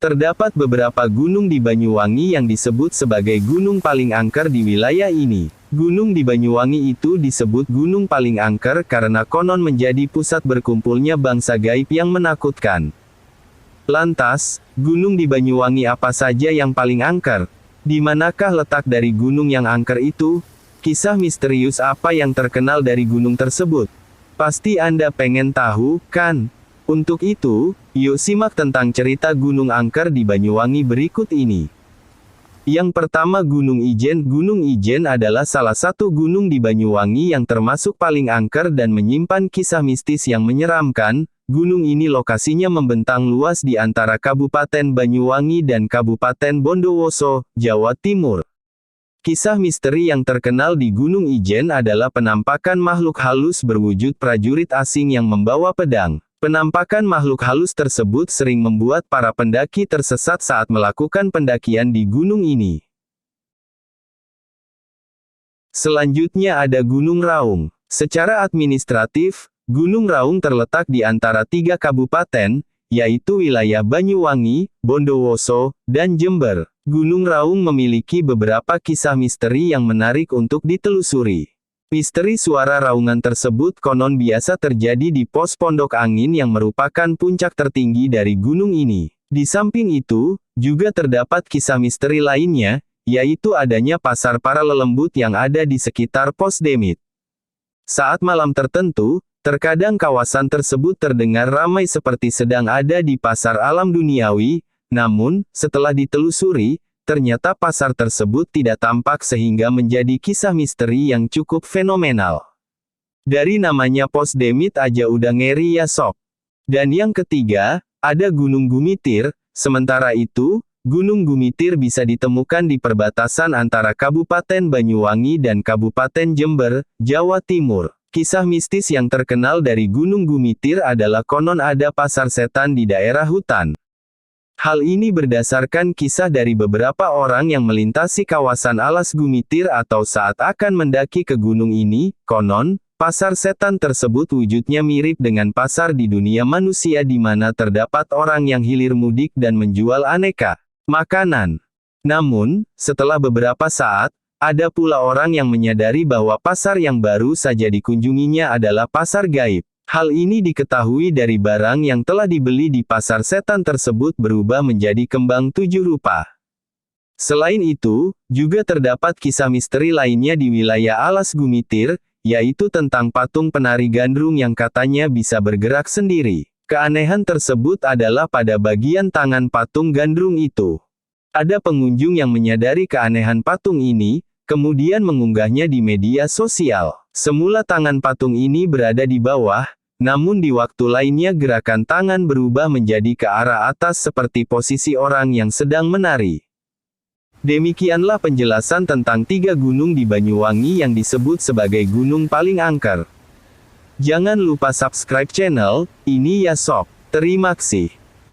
Terdapat beberapa gunung di Banyuwangi yang disebut sebagai gunung paling angker di wilayah ini. Gunung di Banyuwangi itu disebut gunung paling angker karena konon menjadi pusat berkumpulnya bangsa gaib yang menakutkan. Lantas, gunung di Banyuwangi apa saja yang paling angker? Di manakah letak dari gunung yang angker itu? Kisah misterius apa yang terkenal dari gunung tersebut? Pasti Anda pengen tahu, kan? Untuk itu, yuk simak tentang cerita gunung angker di Banyuwangi berikut ini. Yang pertama Gunung Ijen. Gunung Ijen adalah salah satu gunung di Banyuwangi yang termasuk paling angker dan menyimpan kisah mistis yang menyeramkan. Gunung ini lokasinya membentang luas di antara Kabupaten Banyuwangi dan Kabupaten Bondowoso, Jawa Timur. Kisah misteri yang terkenal di Gunung Ijen adalah penampakan makhluk halus berwujud prajurit asing yang membawa pedang. Penampakan makhluk halus tersebut sering membuat para pendaki tersesat saat melakukan pendakian di gunung ini. Selanjutnya ada Gunung Raung. Secara administratif, Gunung Raung terletak di antara 3 kabupaten, yaitu wilayah Banyuwangi, Bondowoso, dan Jember. Gunung Raung memiliki beberapa kisah misteri yang menarik untuk ditelusuri. Misteri suara raungan tersebut konon biasa terjadi di pos Pondok Angin yang merupakan puncak tertinggi dari gunung ini. Di samping itu, juga terdapat kisah misteri lainnya, yaitu adanya pasar para lelembut yang ada di sekitar pos Demit. Saat malam tertentu, terkadang kawasan tersebut terdengar ramai seperti sedang ada di pasar alam duniawi, namun, setelah ditelusuri, ternyata pasar tersebut tidak tampak sehingga menjadi kisah misteri yang cukup fenomenal. Dari namanya pos Demit aja udah ngeri ya sob. Dan yang ketiga, ada Gunung Gumitir. Sementara itu, Gunung Gumitir bisa ditemukan di perbatasan antara Kabupaten Banyuwangi dan Kabupaten Jember, Jawa Timur. Kisah mistis yang terkenal dari Gunung Gumitir adalah konon ada pasar setan di daerah hutan. Hal ini berdasarkan kisah dari beberapa orang yang melintasi kawasan alas Gumitir atau saat akan mendaki ke gunung ini. Konon, pasar setan tersebut wujudnya mirip dengan pasar di dunia manusia di mana terdapat orang yang hilir mudik dan menjual aneka makanan. Namun, setelah beberapa saat, ada pula orang yang menyadari bahwa pasar yang baru saja dikunjunginya adalah pasar gaib. Hal ini diketahui dari barang yang telah dibeli di pasar setan tersebut berubah menjadi kembang 7 rupa. Selain itu, juga terdapat kisah misteri lainnya di wilayah alas Gumitir, yaitu tentang patung penari gandrung yang katanya bisa bergerak sendiri. Keanehan tersebut adalah pada bagian tangan patung gandrung itu. Ada pengunjung yang menyadari keanehan patung ini, kemudian mengunggahnya di media sosial. Semula tangan patung ini berada di bawah, namun di waktu lainnya gerakan tangan berubah menjadi ke arah atas seperti posisi orang yang sedang menari. Demikianlah penjelasan tentang 3 gunung di Banyuwangi yang disebut sebagai gunung paling angker. Jangan lupa subscribe channel ini ya sob. Terima kasih.